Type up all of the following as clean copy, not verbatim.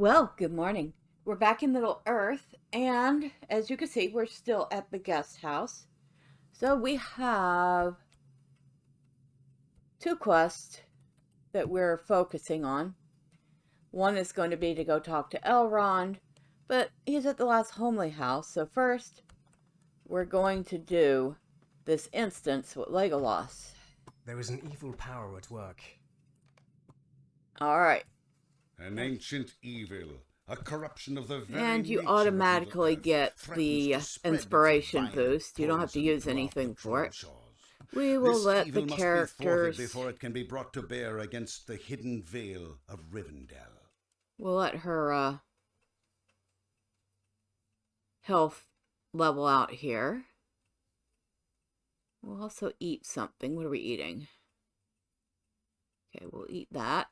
Well, good morning. We're back in Middle Earth, and as you can see, we're still at the guest house. So we have two quests that we're focusing on. One is going to be to go talk to Elrond, but he's at the last homely house. So first, we're going to do this instance with Legolas. There is an evil power at work. All right. An ancient evil, a corruption of the very And you nature automatically of the get earth, the inspiration boost. You don't have to use anything for it. We will let the characters... before it can be brought to bear against the hidden veil of Rivendell. We'll let her health level out here. We'll also eat something. What are we eating? Okay, we'll eat that.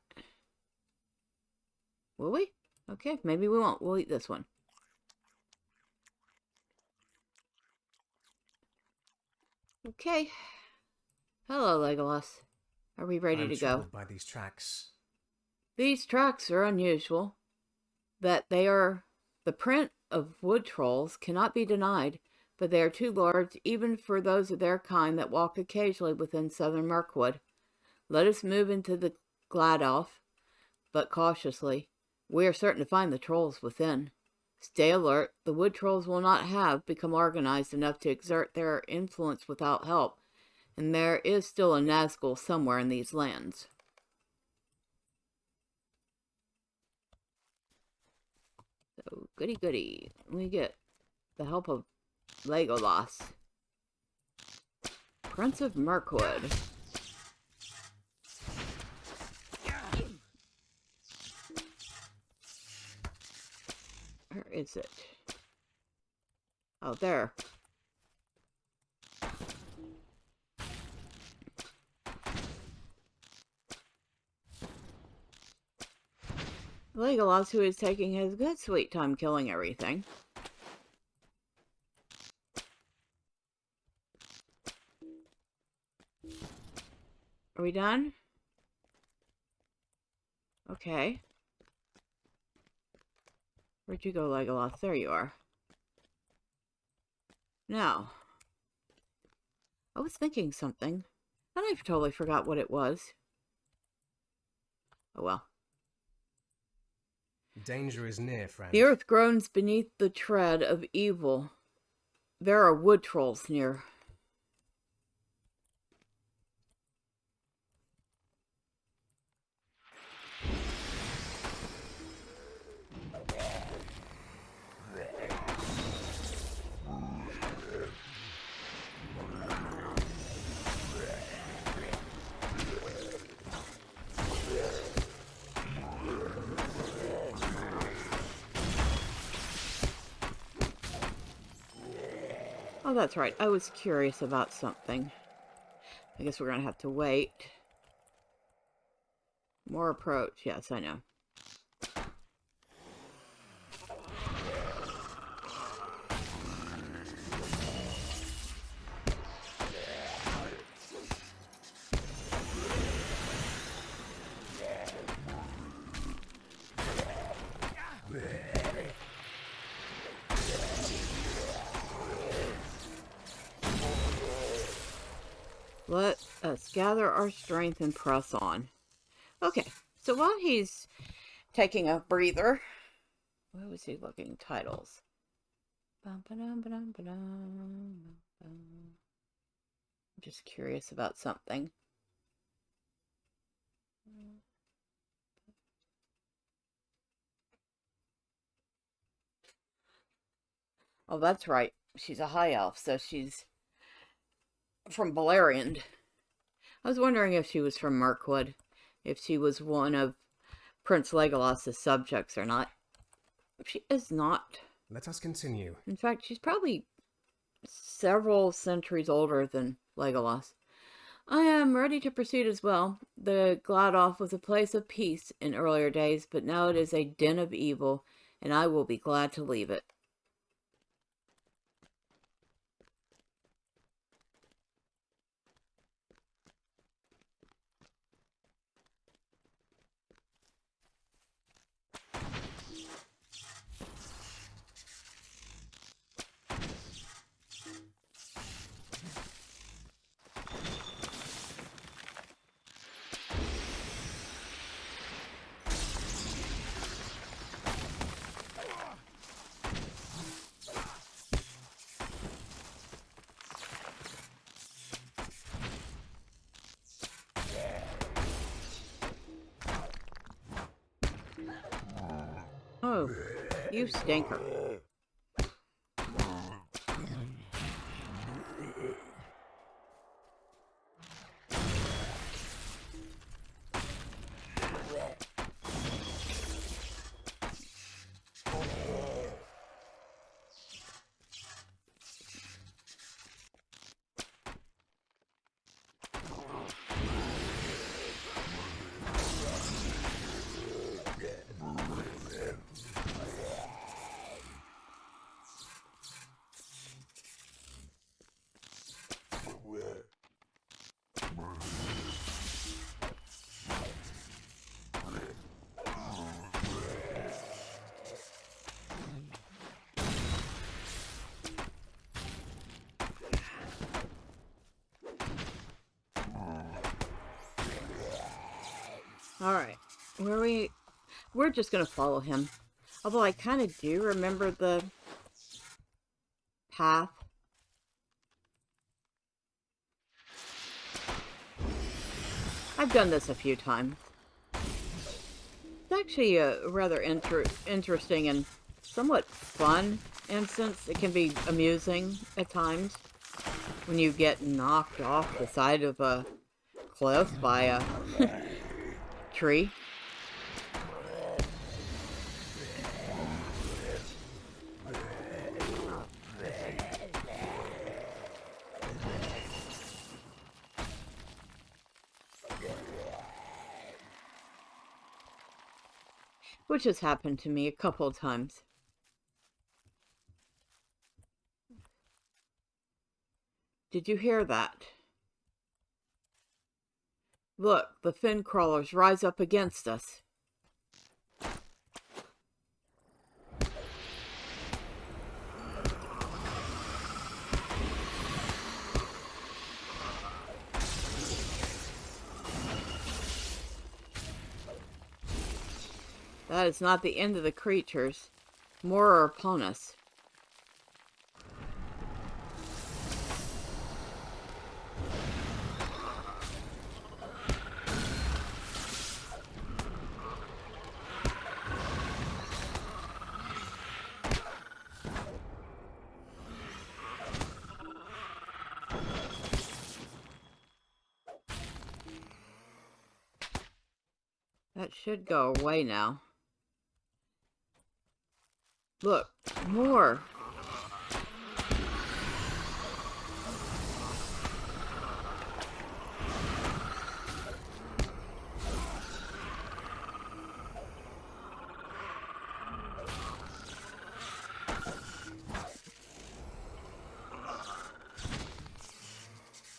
Will we? Okay, maybe we won't. We'll eat this one. Okay. Hello, Legolas. Are we ready to go? By these tracks. These tracks are unusual. That they are the print of wood trolls cannot be denied, but they are too large even for those of their kind that walk occasionally within southern Mirkwood. Let us move into the Gladelf, but cautiously. We are certain to find the trolls within. Stay alert. The wood trolls will not have become organized enough to exert their influence without help, and there is still a Nazgul somewhere in these lands. So, goody goody. We get the help of Legolas, Prince of Mirkwood. Where is it? Oh, there. Legolas, who is taking his good sweet time killing everything. Are we done? Okay. Where'd you go, Legolas? There you are. Now, I was thinking something, and I totally forgot what it was. Oh well. Danger is near, friend. The earth groans beneath the tread of evil. There are wood trolls near. Oh, that's right. I was curious about something. I guess we're going to have to wait. More approach. Yes, I know. Let us gather our strength and press on. Okay, so while he's taking a breather, where was he looking? Titles. I'm just curious about something. Oh, that's right. She's a high elf, so she's from Beleriand. I was wondering if she was from Mirkwood, if she was one of Prince Legolas's subjects or not. She is not. Let us continue. In fact, she's probably several centuries older than Legolas. I am ready to proceed as well. The Gladelf was a place of peace in earlier days, but now it is a den of evil, and I will be glad to leave it. Oh, you stinker. Alright, we're just gonna follow him. Although I kind of do remember the path. I've done this a few times. It's actually a rather interesting and somewhat fun instance. It can be amusing at times when you get knocked off the side of a cliff by a tree. Which has happened to me a couple of times. Did you hear that? Look, the fin crawlers rise up against us. That is not the end of the creatures. More are upon us. That should go away now. Look, more.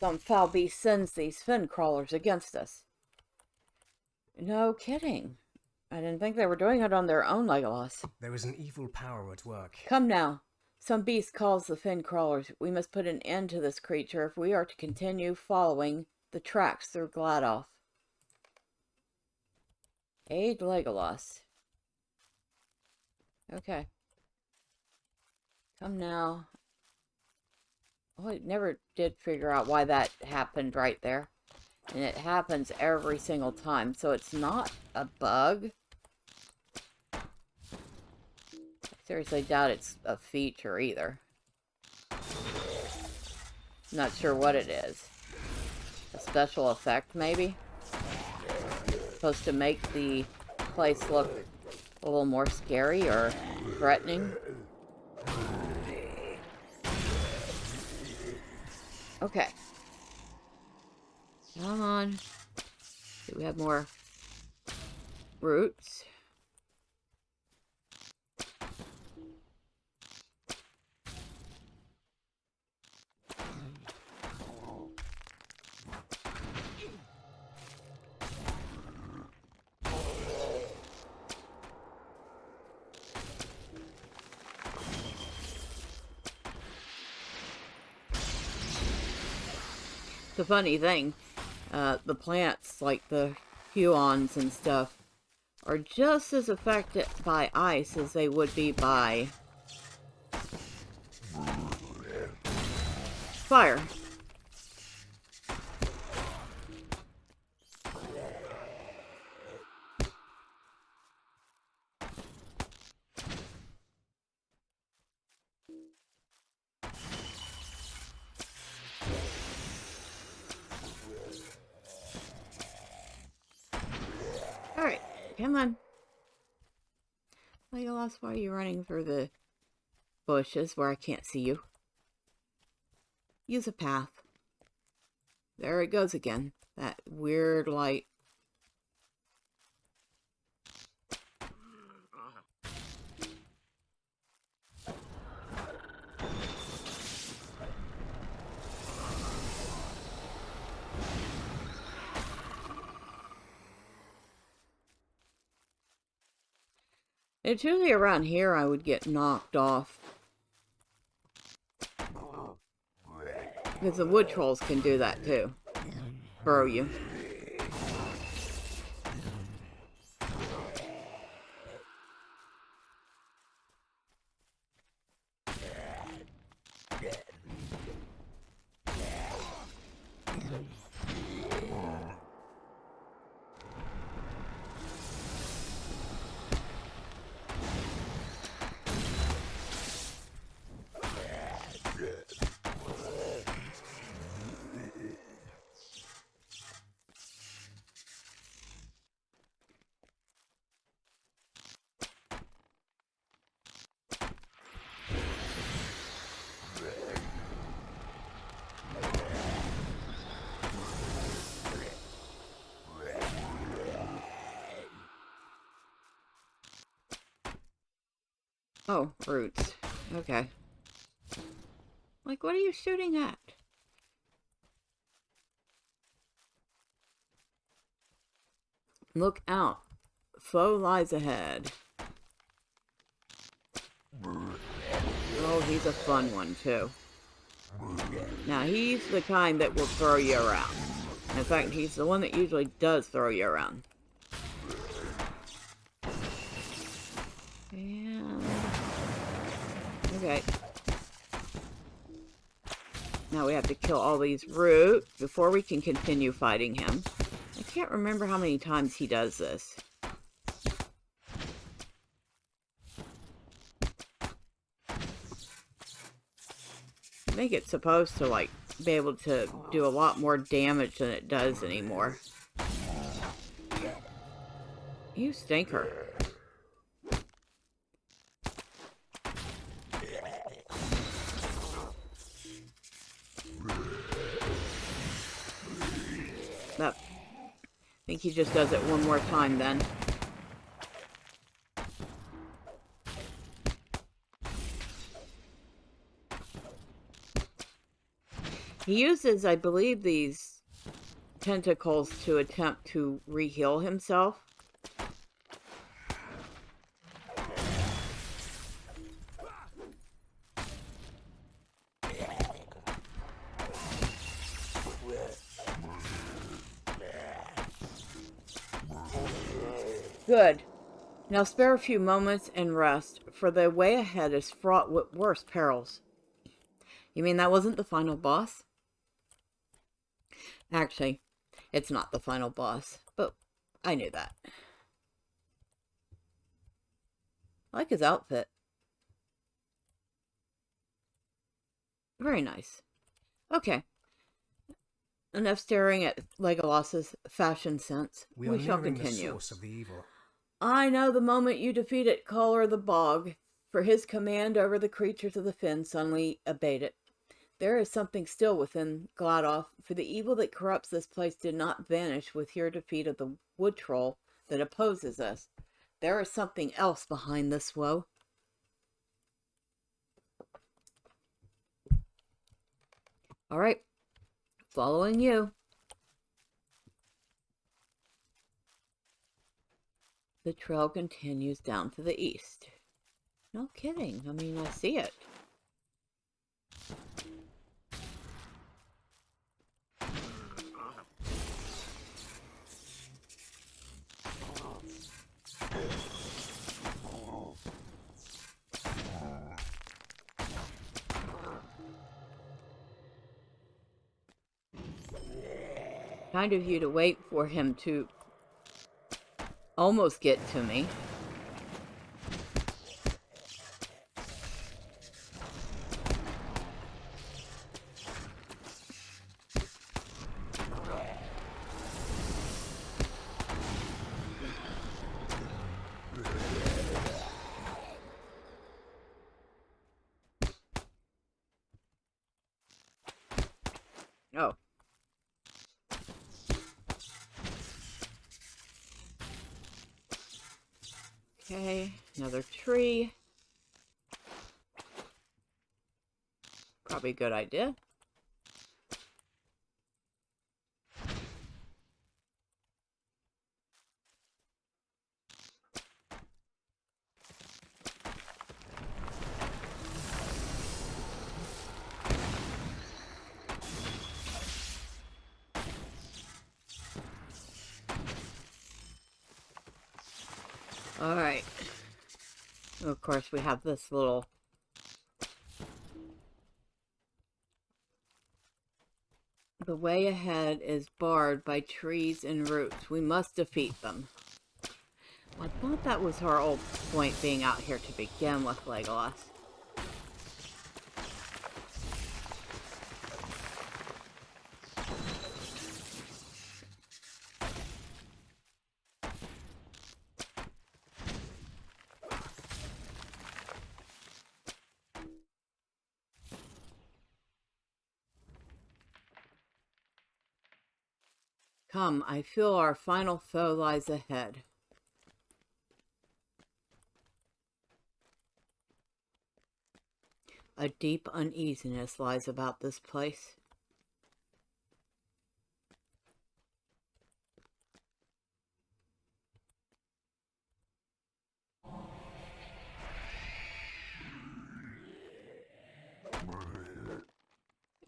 Some foul beast sends these fin crawlers against us. No kidding. I didn't think they were doing it on their own, Legolas. There is an evil power at work. Come now. Some beast calls the fin crawlers. We must put an end to this creature if we are to continue following the tracks through Gladoff. Aid Legolas. Okay. Come now. Oh, I never did figure out why that happened right there. And it happens every single time, so it's not a bug. I seriously doubt it's a feature either. Not sure what it is. A special effect, maybe? Supposed to make the place look a little more scary or threatening. Okay. Come on. Do we have more roots? The funny thing, the plants, like the huons and stuff, are just as affected by ice as they would be by fire. Come on. Legolas, why are you running through the bushes where I can't see you? Use a path. There it goes again. That weird light. It's usually around here I would get knocked off. Because the wood trolls can do that too. Throw you. Oh, roots. Okay. Like, what are you shooting at? Look out. Foe lies ahead. Oh, he's a fun one, too. Now, he's the kind that will throw you around. In fact, he's the one that usually does throw you around. And... okay. Now we have to kill all these roots before we can continue fighting him. I can't remember how many times he does this. I think it's supposed to, like, be able to do a lot more damage than it does anymore. You stinker. That, I think he just does it one more time then. He uses, I believe, these tentacles to attempt to re-heal himself. Good. Now spare a few moments and rest, for the way ahead is fraught with worse perils. You mean that wasn't the final boss? Actually, it's not the final boss, but I knew that. I like his outfit. Very nice. Okay. Enough staring at Legolas's fashion sense. We shall continue. The source of the evil. I know the moment you defeated Caller the Bog, for his command over the creatures of the fen suddenly abated. There is something still within Gladoff, for the evil that corrupts this place did not vanish with your defeat of the wood troll that opposes us. There is something else behind this woe. All right. Following you. The trail continues down to the east. No kidding. I mean, I see it. Kind of you to wait for him to almost get to me. Oh. Okay, another tree. Probably a good idea. Alright. Of course, we have this little... The way ahead is barred by trees and roots. We must defeat them. I thought that was our whole point being out here to begin with, Legolas. Come, I feel our final foe lies ahead. A deep uneasiness lies about this place.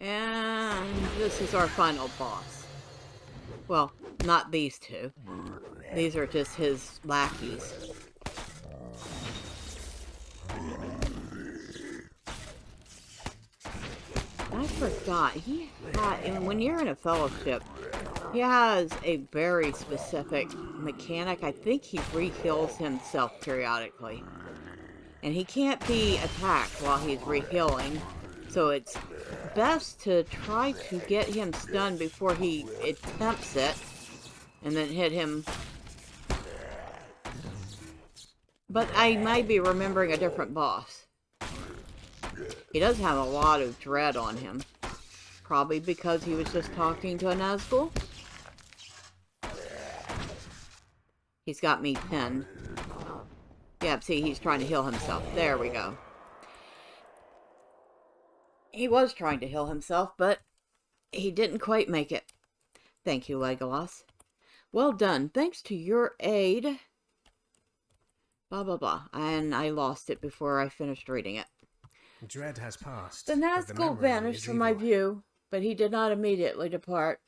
And this is our final boss. Well, not these two. These are just his lackeys. I forgot, and when you're in a fellowship, he has a very specific mechanic. I think he re-heals himself periodically. And he can't be attacked while he's re-healing. So it's best to try to get him stunned before he attempts it. And then hit him. But I might be remembering a different boss. He does have a lot of dread on him. Probably because he was just talking to a Nazgul. He's got me pinned. Yep, see, he's trying to heal himself. There we go. He was trying to heal himself, but he didn't quite make it. Thank you, Legolas. Well done. Thanks to your aid. Blah, blah, blah. And I lost it before I finished reading it. Dread has passed. The Nazgul vanished from my view, but he did not immediately depart.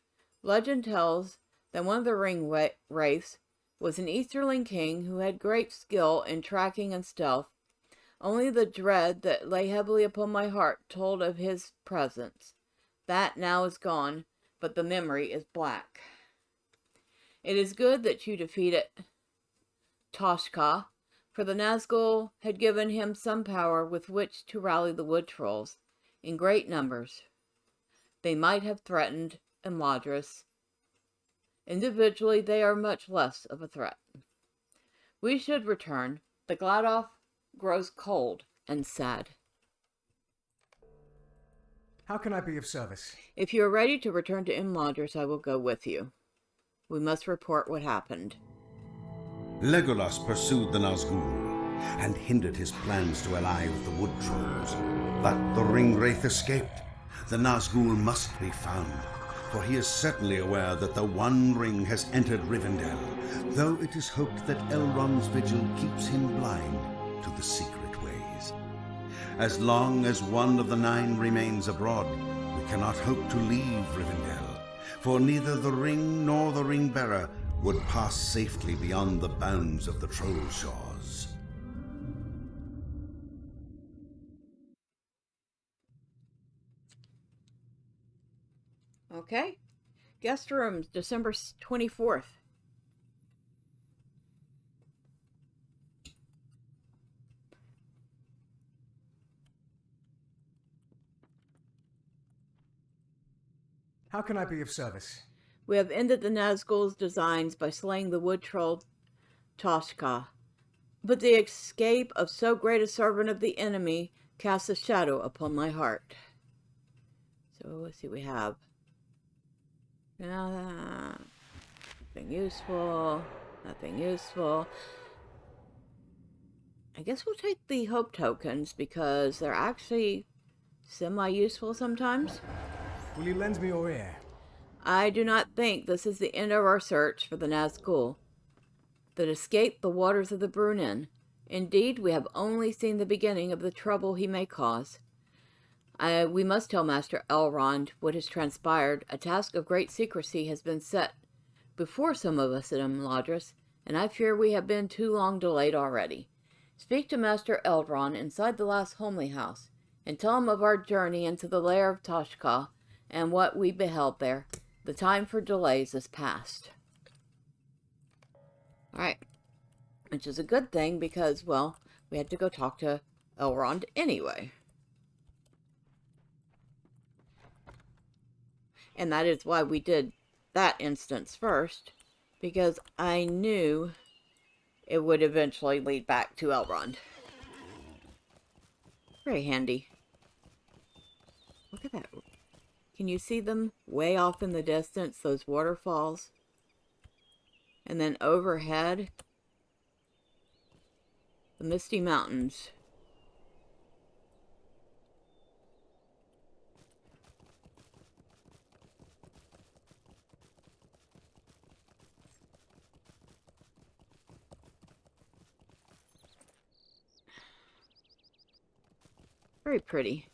Legend tells that one of the ring wraiths was an Easterling king who had great skill in tracking and stealth. Only the dread that lay heavily upon my heart told of his presence. That now is gone, but the memory is black. It is good that you defeated Toshka, for the Nazgul had given him some power with which to rally the wood trolls in great numbers. They might have threatened Imladris. Individually, they are much less of a threat. We should return. The Gladoff grows cold and sad. How can I be of service? If you are ready to return to Imladris, I will go with you. We must report what happened. Legolas pursued the Nazgul and hindered his plans to ally with the wood trolls. But the ring wraith escaped. The Nazgul must be found, for he is certainly aware that the One Ring has entered Rivendell, though it is hoped that Elrond's vigil keeps him blind to the secret ways. As long as one of the 9 remains abroad, we cannot hope to leave Rivendell, for neither the ring nor the ring-bearer would pass safely beyond the bounds of the Trollshaws. Okay. Guest rooms, December 24th. How can I be of service? We have ended the Nazgul's designs by slaying the wood troll Toshka. But the escape of so great a servant of the enemy casts a shadow upon my heart. So let's see what we have. Nothing useful. Nothing useful. I guess we'll take the hope tokens because they're actually semi-useful sometimes. Will you lend me your ear? I do not think this is the end of our search for the Nazgul that escaped the waters of the Brunnen. Indeed, we have only seen the beginning of the trouble he may cause. We must tell Master Elrond what has transpired. A task of great secrecy has been set before some of us at Imladris, and I fear we have been too long delayed already. Speak to Master Elrond inside the last homely house, and tell him of our journey into the lair of Toshka and what we beheld there. The time for delays is past. Alright. Which is a good thing because, well, we had to go talk to Elrond anyway. And that is why we did that instance first, because I knew it would eventually lead back to Elrond. Very handy. Look at that. Can you see them way off in the distance, those waterfalls? And then overhead, the Misty Mountains. Very pretty.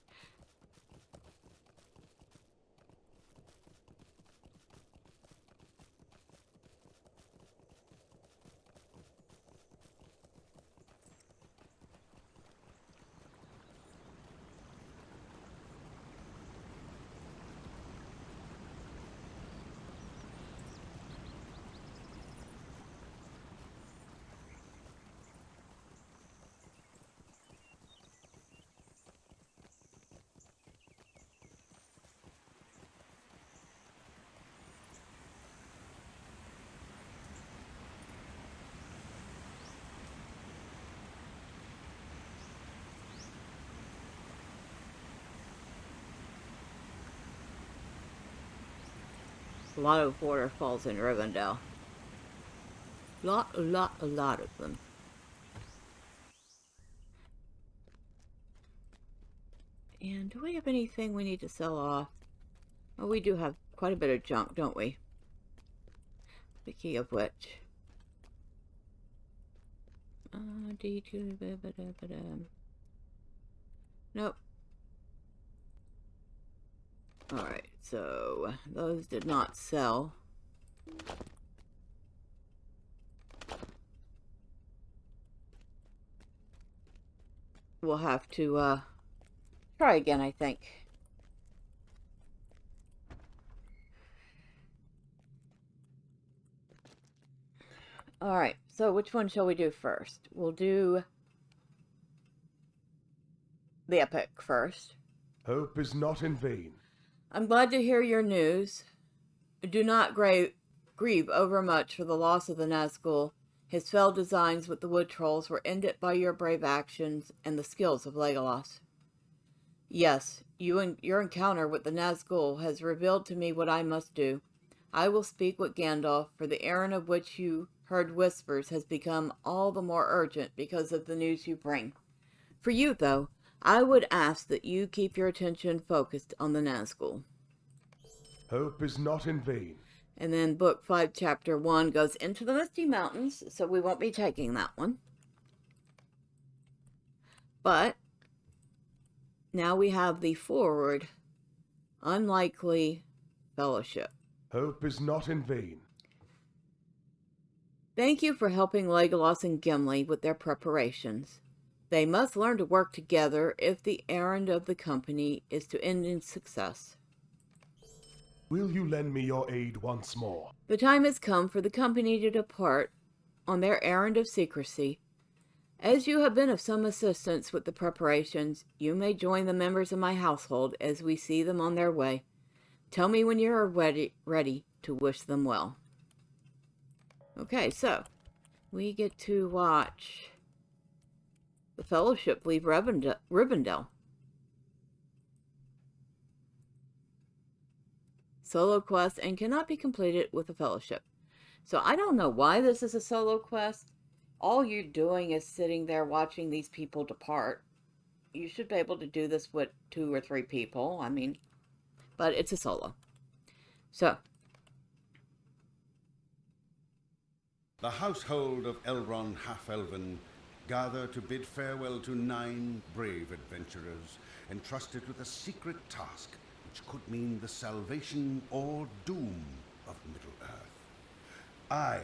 A lot of waterfalls in Rivendell. A lot of them. And do we have anything we need to sell off? Oh, we do have quite a bit of junk, don't we? Speaking of which. Nope. Alright, so those did not sell. We'll have to try again, I think. Alright, so which one shall we do first? We'll do the epic first. Hope is not in vain. I'm glad to hear your news. Do not grieve overmuch for the loss of the Nazgul. His fell designs with the wood trolls were ended by your brave actions and the skills of Legolas. Yes, your encounter with the Nazgul has revealed to me what I must do. I will speak with Gandalf, for the errand of which you heard whispers has become all the more urgent because of the news you bring. For you, though, I would ask that you keep your attention focused on the Nazgul. Hope is not in vain. And then Book 5, Chapter 1 goes into the Misty Mountains, so we won't be taking that one. But now we have the forward, unlikely fellowship. Hope is not in vain. Thank you for helping Legolas and Gimli with their preparations. They must learn to work together if the errand of the company is to end in success. Will you lend me your aid once more? The time has come for the company to depart on their errand of secrecy. As you have been of some assistance with the preparations, you may join the members of my household as we see them on their way. Tell me when you are ready to wish them well. Okay, so we get to watch the Fellowship leave Rivendell. solo quest and cannot be completed with a fellowship. So I don't know why this is a solo quest. All you're doing is sitting there watching these people depart. You should be able to do this with 2 or 3 people. I mean, but it's a solo. So. The household of Elrond Half-Elven gather to bid farewell to 9 brave adventurers entrusted with a secret task which could mean the salvation or doom of Middle-earth. I,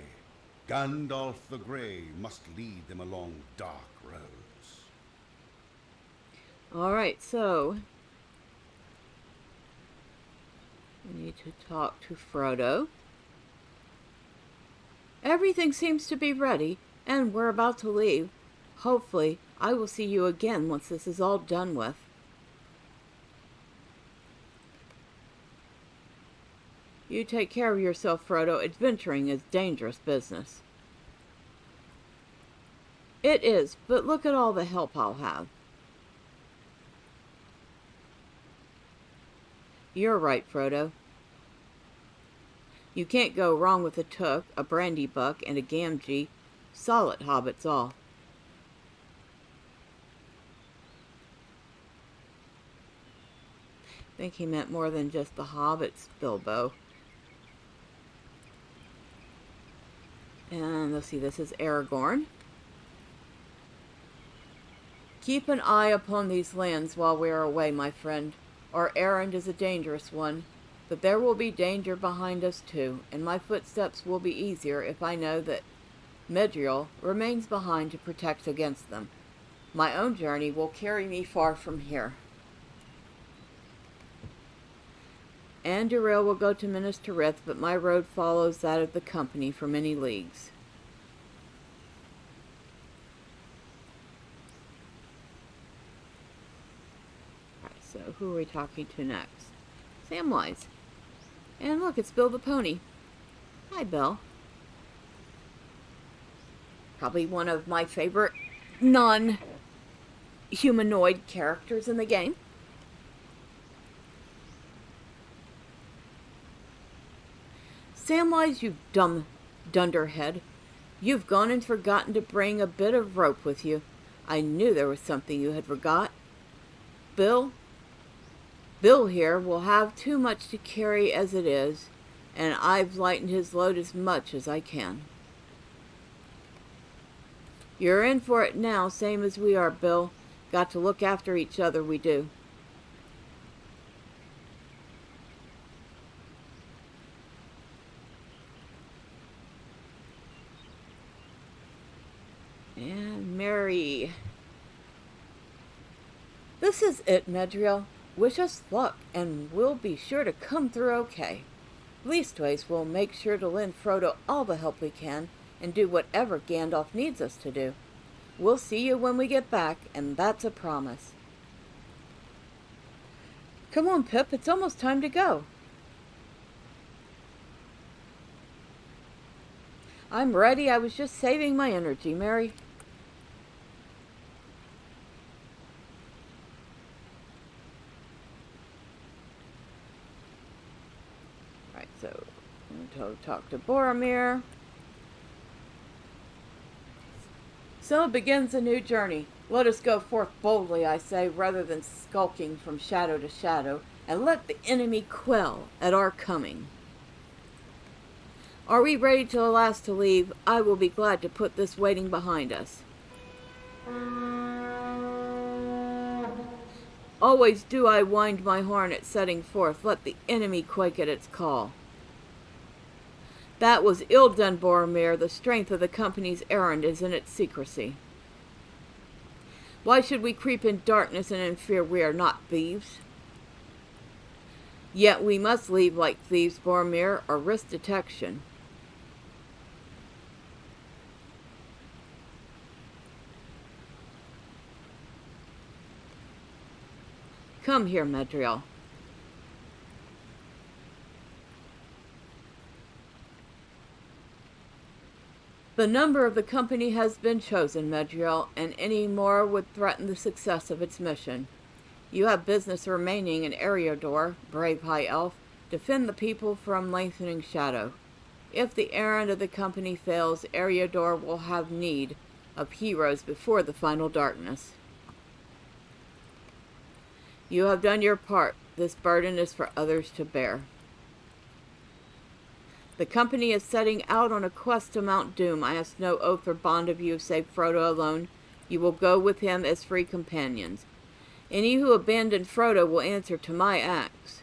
Gandalf the Grey, must lead them along dark roads. Alright, so we need to talk to Frodo. Everything seems to be ready, and we're about to leave. Hopefully, I will see you again once this is all done with. You take care of yourself, Frodo. Adventuring is dangerous business. It is, but look at all the help I'll have. You're right, Frodo. You can't go wrong with a Took, a Brandybuck, and a Gamgee. Solid hobbits all. I think he meant more than just the hobbits, Bilbo. And let's see, this is Aragorn. Keep an eye upon these lands while we are away, my friend. Our errand is a dangerous one, but there will be danger behind us too, and my footsteps will be easier if I know that Medriel remains behind to protect against them. My own journey will carry me far from here. Anduril will go to Minas Tirith, but my road follows that of the company for many leagues. Alright, so who are we talking to next? Samwise. And look, it's Bill the Pony. Hi, Bill. Probably one of my favorite non-humanoid characters in the game. Samwise, you dumb dunderhead. You've gone and forgotten to bring a bit of rope with you. I knew there was something you had forgot. Bill here will have too much to carry as it is, and I've lightened his load as much as I can. You're in for it now, same as we are, Bill. Got to look after each other, we do. And Mary. This is it, Medriel. Wish us luck, and we'll be sure to come through okay. Leastways, we'll make sure to lend Frodo all the help we can, and do whatever Gandalf needs us to do. We'll see you when we get back, and that's a promise. Come on, Pip, it's almost time to go. I'm ready. I was just saving my energy, Mary. Right, so I'm going to talk to Boromir. So begins a new journey. Let us go forth boldly, I say, rather than skulking from shadow to shadow, and let the enemy quell at our coming. Are we ready to the last to leave? I will be glad to put this waiting behind us. Always do I wind my horn at setting forth. Let the enemy quake at its call. That was ill done, Boromir. The strength of the company's errand is in its secrecy. Why should we creep in darkness and in fear? We are not thieves. Yet we must leave like thieves, Boromir, or risk detection. Come here, Medriel. The number of the company has been chosen, Medriel, and any more would threaten the success of its mission. You have business remaining in Eriador, brave high elf. Defend the people from lengthening shadow. If the errand of the company fails, Eregion will have need of heroes before the final darkness. You have done your part. This burden is for others to bear. The company is setting out on a quest to Mount Doom. I ask no oath or bond of you save Frodo alone. You will go with him as free companions. Any who abandon Frodo will answer to my axe.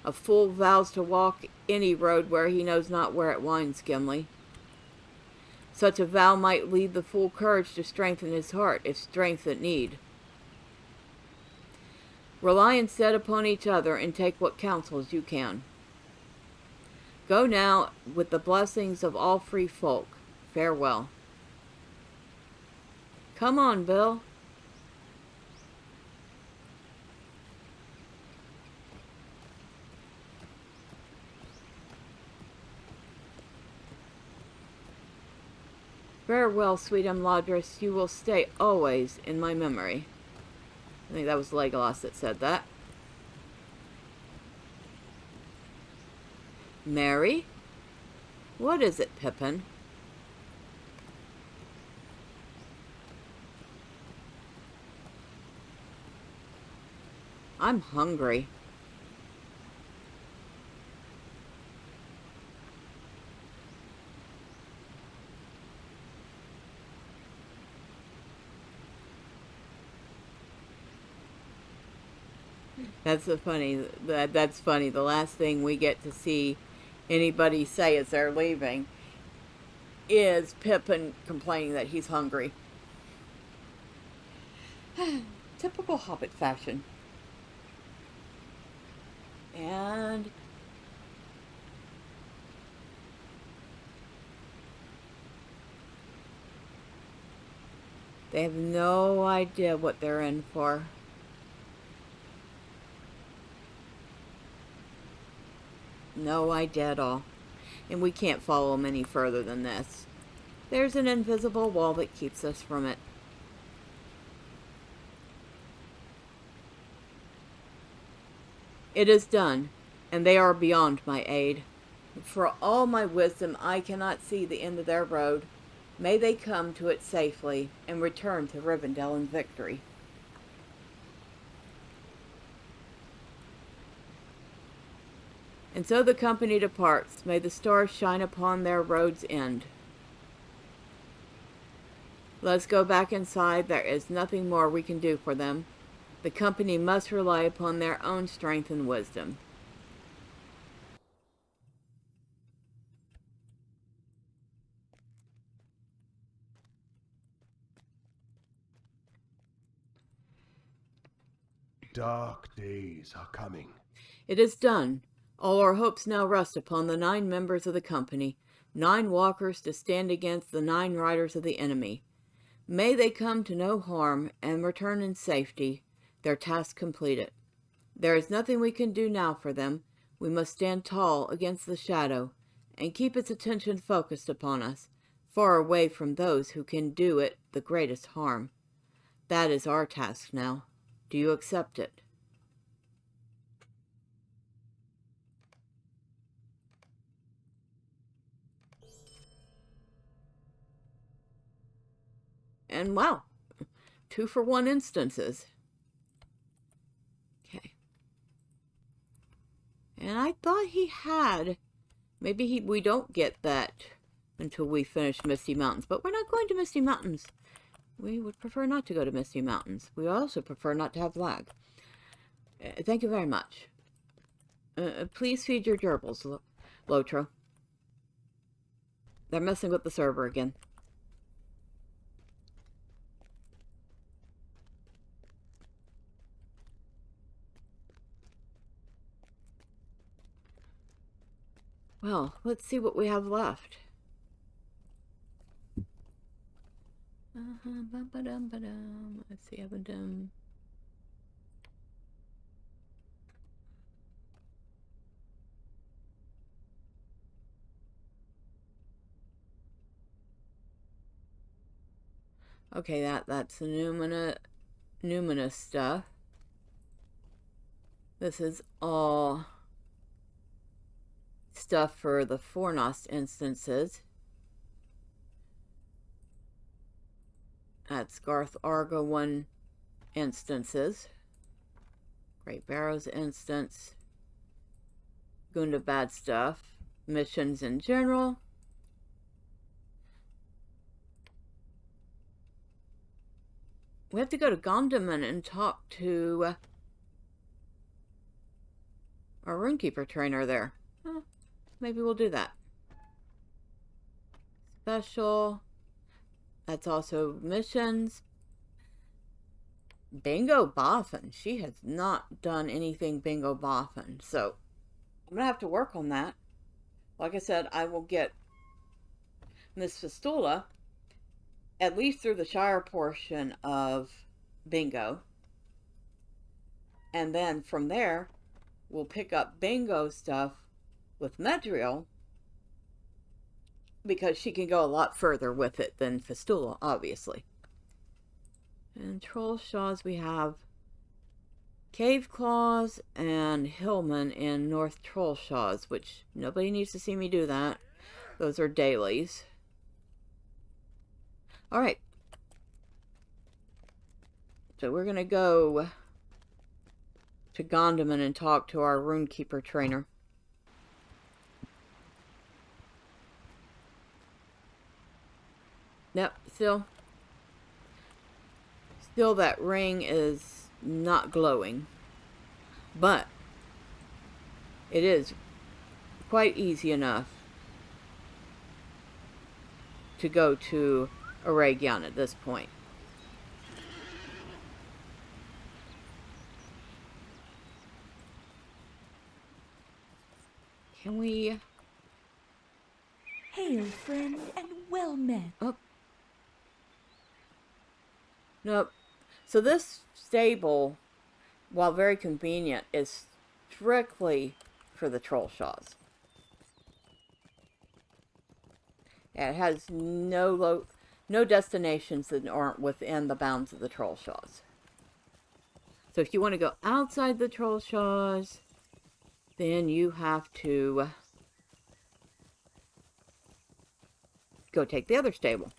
A fool vows to walk any road where he knows not where it winds, Gimli. Such a vow might lead the fool courage to strengthen his heart, if strength it need. Rely instead upon each other and take what counsels you can. Go now with the blessings of all free folk. Farewell. Come on, Bill. Farewell, sweet Imladris. You will stay always in my memory. I think that was Legolas that said that. Mary? What is it, Pippin? I'm hungry. That's funny. That's funny. The last thing we get to see anybody say as they're leaving is Pippin complaining that he's hungry. Typical Hobbit fashion. And they have no idea what they're in for. No idea at all. And we can't follow them any further than this. There's an invisible wall that keeps us from it. It is done, and they are beyond my aid. For all my wisdom, I cannot see the end of their road. May they come to it safely and return to Rivendell in victory. And so the company departs. May the stars shine upon their road's end. Let's go back inside. There is nothing more we can do for them. The company must rely upon their own strength and wisdom. Dark days are coming. It is done. All our hopes now rest upon the 9 members of the company, 9 walkers to stand against the 9 riders of the enemy. May they come to no harm and return in safety, their task completed. There is nothing we can do now for them. We must stand tall against the shadow and keep its attention focused upon us, far away from those who can do it the greatest harm. That is our task now. Do you accept it? And wow, 2-for-1 instances. Okay. And I thought he had, maybe we don't get that until we finish Misty Mountains, but we're not going to Misty Mountains. We would prefer not to go to Misty Mountains. We also prefer not to have lag. Thank you very much. Please feed your gerbils, LOTRO. They're messing with the server again. Well, let's see what we have left. Let's see, okay, that's the numinous stuff. This is all stuff for the Fornost instances. That's Garth Argo 1 instances. Great Barrows instance. Gunda Bad stuff. Missions in general. We have to go to Gondamon and talk to our Runekeeper trainer there. Maybe we'll do that. Special. That's also missions. Bingo Boffin. She has not done anything Bingo Boffin. So, I'm going to have to work on that. Like I said, I will get Miss Fistula at least through the Shire portion of Bingo. And then from there, we'll pick up Bingo stuff with Medriel, because she can go a lot further with it than Fistula, obviously. And Trollshaws, we have Cave Claws and Hillman in North Trollshaws, which nobody needs to see me do that. Those are dailies. Alright. So we're going to go to Gondamon and talk to our Runekeeper trainer. Yep, still that ring is not glowing, but it is quite easy enough to go to Eregion at this point. Can we... Hail, friend, and well met. Oh. Nope. So this stable, while very convenient, is strictly for the Trollshaws. It has no destinations that aren't within the bounds of the Trollshaws. So if you want to go outside the Trollshaws, then you have to go take the other stable.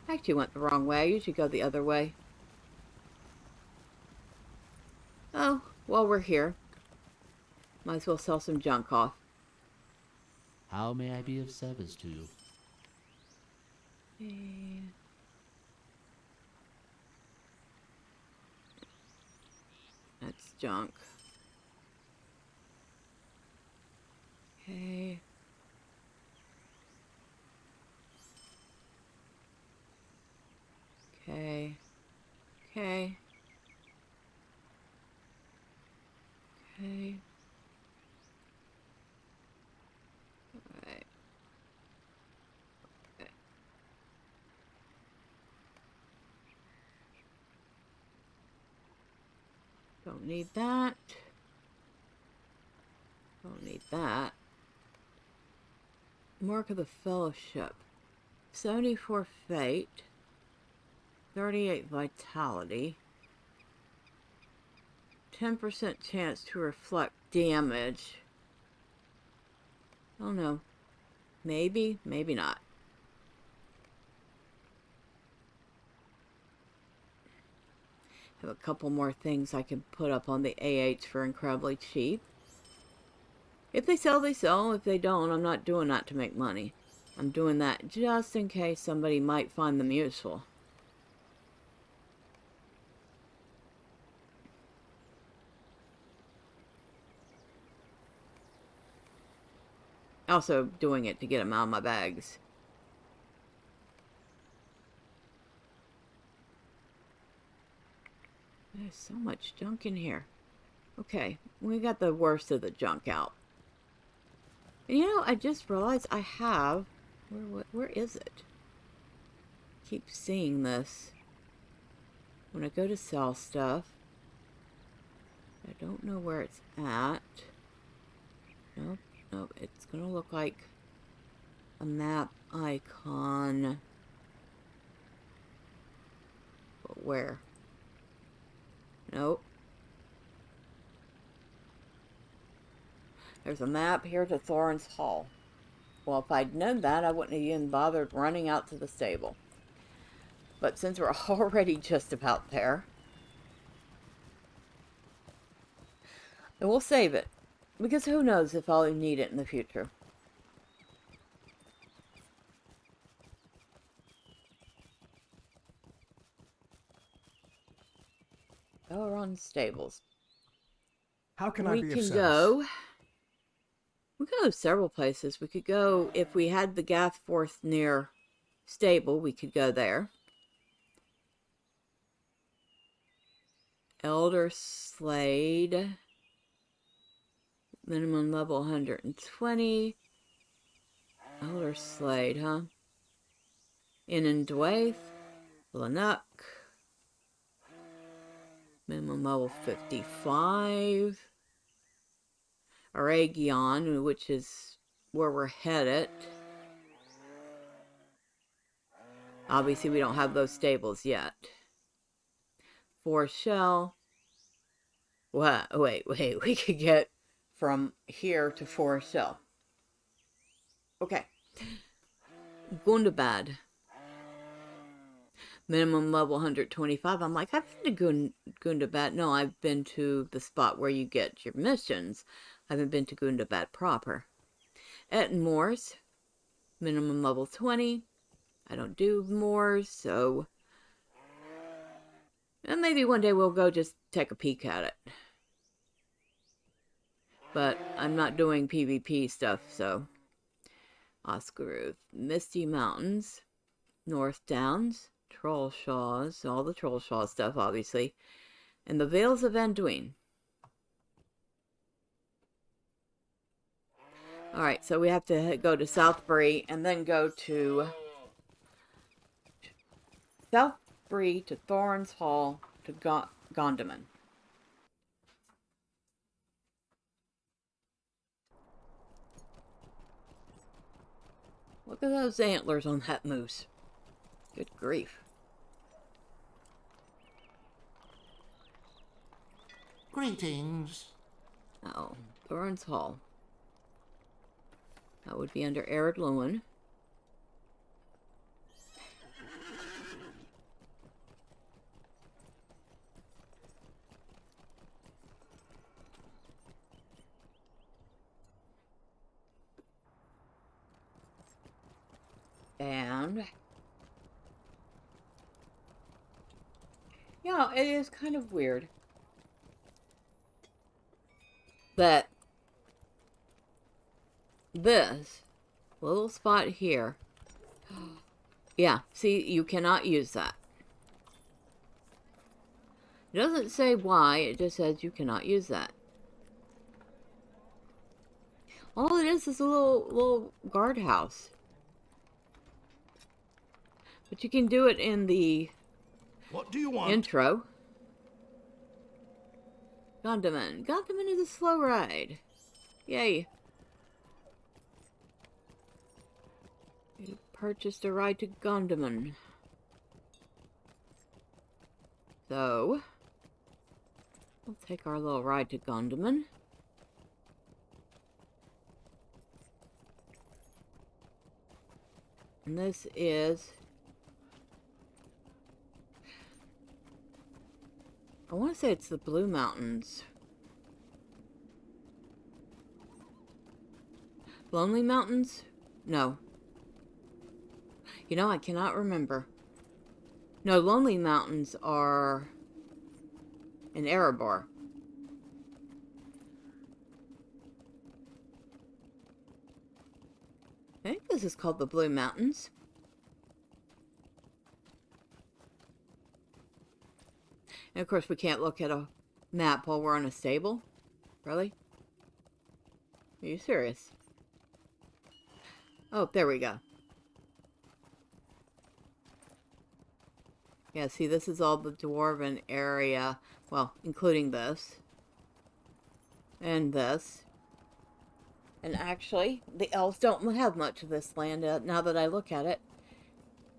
I actually went the wrong way. I usually go the other way. Oh, while we're here, might as well sell some junk off. How may I be of service to you? That's junk. Okay. Okay. Okay. Okay. Alright. Okay. Don't need that. Don't need that. Mark of the Fellowship. 74 Fate. 38 Vitality. 10% chance to reflect damage. Oh no. Maybe, maybe not. Have a couple more things I can put up on the AH for incredibly cheap. If they sell, they sell. If they don't, I'm not doing that to make money. I'm doing that just in case somebody might find them useful. Also doing it to get them out of my bags. There's so much junk in here. Okay, we got the worst of the junk out. And you know, I just realized I have... Where is it? Keep seeing this. When I go to sell stuff, I don't know where it's at. Nope. Nope, it's gonna look like a map icon. But where? Nope. There's a map here to Thorin's Hall. Well, if I'd known that, I wouldn't have even bothered running out to the stable. But since we're already just about there, then we'll save it. Because who knows if I'll need it in the future. Elrond Stables. How can I be of service? We could go several places. We could go, if we had the Gathforth near stable, we could go there. Elder Slade. Minimum level 120. Elder Slade, huh? Inundwaith. Lanuk. Minimum level 55. Eregion, which is where we're headed. Obviously, we don't have those stables yet. Forest Shell. What? Wait. We could get from here to Forest Shell. Okay. Gondamon. Minimum level 125. I'm like, I've been to Gondamon. No, I've been to the spot where you get your missions. I haven't been to Gondamon proper. Etten Moors. Minimum level 20. I don't do Moors, so... And maybe one day we'll go just take a peek at it. But I'm not doing PvP stuff, so... Oscaruth. Misty Mountains. North Downs. Trollshaws. All the Trollshaws stuff, obviously. And the Vales of Anduin. Alright, so we have to go to Southbury and then go to... Southbury to Thorin's Hall to Gondamon. Look at those antlers on that moose. Good grief. Greetings. Oh, Thorin's Hall. That would be under Ered Luin. And yeah, it is kind of weird that this little spot here, yeah, see, you cannot use that. It doesn't say why, it just says you cannot use that. All it is a little guardhouse. But you can do it in the What do you want? intro. Gondamon. Gondamon is a slow ride. Yay. You purchased a ride to Gondamon. So, we'll take our little ride to Gondamon. And this is... I want to say it's the Blue Mountains. Lonely Mountains? No. You know, I cannot remember. No, Lonely Mountains are in Erebor. I think this is called the Blue Mountains. And of course we can't look at a map while we're on a stable. Really? Are you serious? Oh, there we go. Yeah, see, this is all the Dwarven area. Well, including this. And this. And actually, the elves don't have much of this land now that I look at it.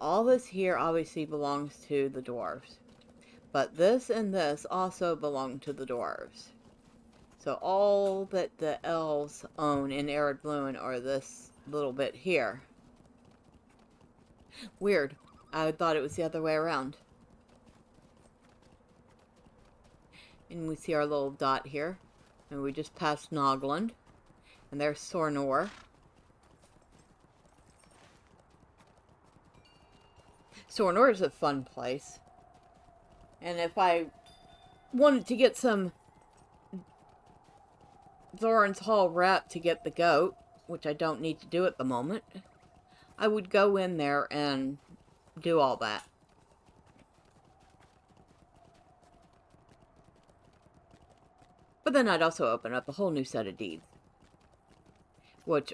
All this here obviously belongs to the dwarves. But this and this also belong to the dwarves. So all that the elves own in Eregion are this little bit here. Weird. I thought it was the other way around. And we see our little dot here. And we just passed Nogland. And there's Sornor. Sornor is a fun place. And if I wanted to get some Thorin's Hall wrap to get the goat, which I don't need to do at the moment, I would go in there and do all that. But then I'd also open up a whole new set of deeds, which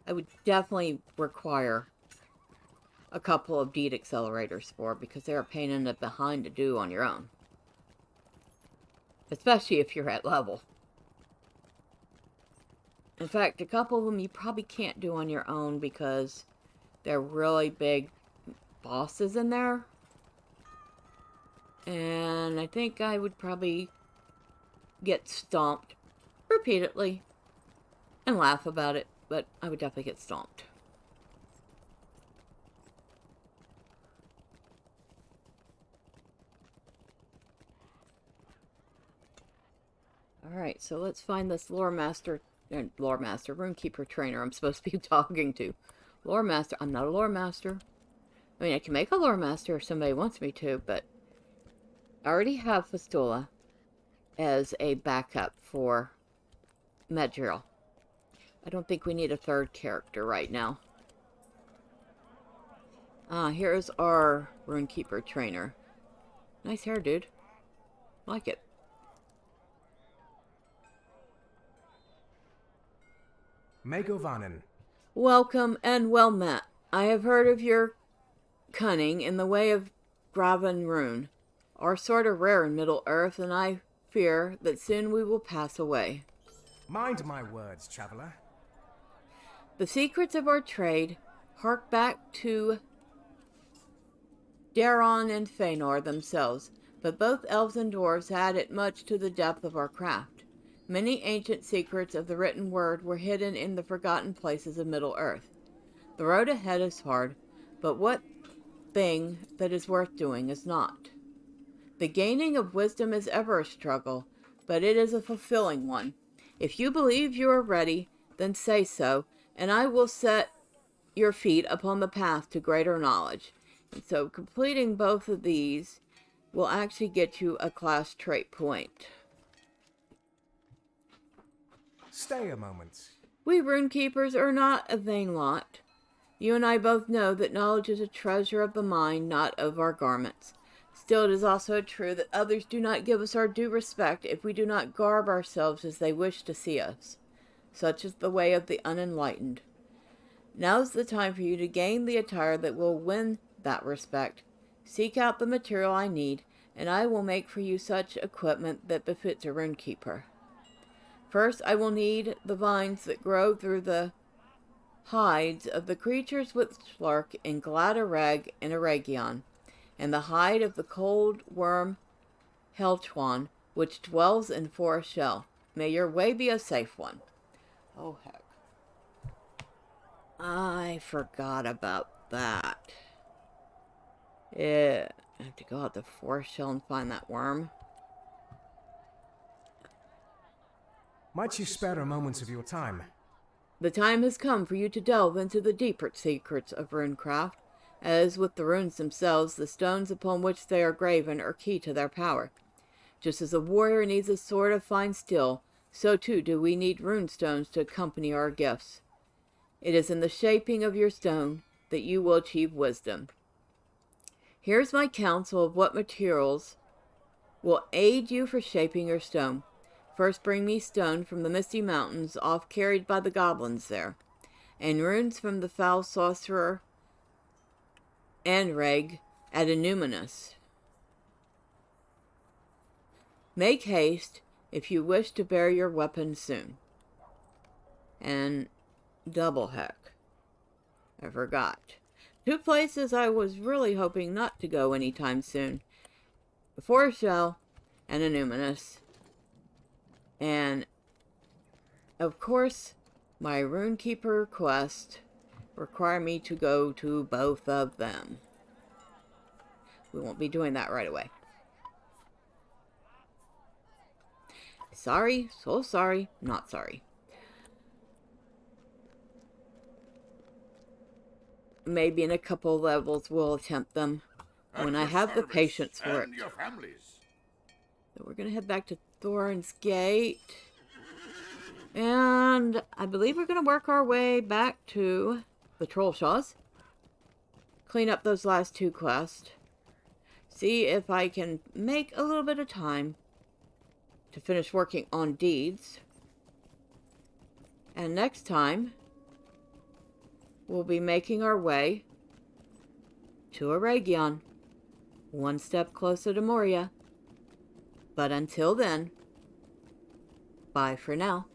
I would definitely require a couple of deed accelerators for, because they're a pain in the behind to do on your own. Especially if you're at level. In fact, a couple of them you probably can't do on your own because they're really big bosses in there. And I think I would probably get stomped repeatedly and laugh about it, but I would definitely get stomped. Alright, so let's find this Runekeeper trainer I'm supposed to be talking to. Lore master. I'm not a lore master. I mean, I can make a lore master if somebody wants me to, but I already have Fistula as a backup for Medriel. I don't think we need a third character right now. Here's our Runekeeper trainer. Nice hair, dude. Like it. Megovanen. Welcome and well met. I have heard of your cunning in the way of Graven Rune. Our sort are rare in Middle-earth, and I fear that soon we will pass away. Mind my words, traveler. The secrets of our trade hark back to Daron and Fëanor themselves, but both elves and dwarves added much to the depth of our craft. Many ancient secrets of the written word were hidden in the forgotten places of Middle-earth. The road ahead is hard, but what thing that is worth doing is not. The gaining of wisdom is ever a struggle, but it is a fulfilling one. If you believe you are ready, then say so, and I will set your feet upon the path to greater knowledge. And so completing both of these will actually get you a class trait point. Stay a moment. We Runekeepers are not a vain lot. You and I both know that knowledge is a treasure of the mind, not of our garments. Still, it is also true that others do not give us our due respect if we do not garb ourselves as they wish to see us. Such is the way of the unenlightened. Now is the time for you to gain the attire that will win that respect. Seek out the material I need, and I will make for you such equipment that befits a Runekeeper. First, I will need the vines that grow through the hides of the creatures which lurk in Gladareg and Eregion, and the hide of the cold worm Helchwan, which dwells in Forest Shell. May your way be a safe one. Oh, heck. I forgot about that. Yeah, I have to go out to Forest Shell and find that worm. Might you spare a moment of your time? The time has come for you to delve into the deeper secrets of runecraft. As with the runes themselves, the stones upon which they are graven are key to their power. Just as a warrior needs a sword of fine steel, so too do we need rune stones to accompany our gifts. It is in the shaping of your stone that you will achieve wisdom. Here's my counsel of what materials will aid you for shaping your stone. First, bring me stone from the misty mountains oft carried by the goblins there, and runes from the foul sorcerer Anreg at Innuminus. Make haste if you wish to bear your weapon soon. and Double Heck. I forgot. Two places I was really hoping not to go anytime soon. The Forest Shell and Illuminous. And, of course, my Runekeeper quest require me to go to both of them. We won't be doing that right away. Sorry, so sorry, not sorry. Maybe in a couple levels we'll attempt them when I have the patience for it. Your families. So we're going to head back to Thorin's Gate. And I believe we're going to work our way back to the Trollshaws. Clean up those last two quests. See if I can make a little bit of time to finish working on deeds. And next time, we'll be making our way to Eregion. One step closer to Moria. But until then, bye for now.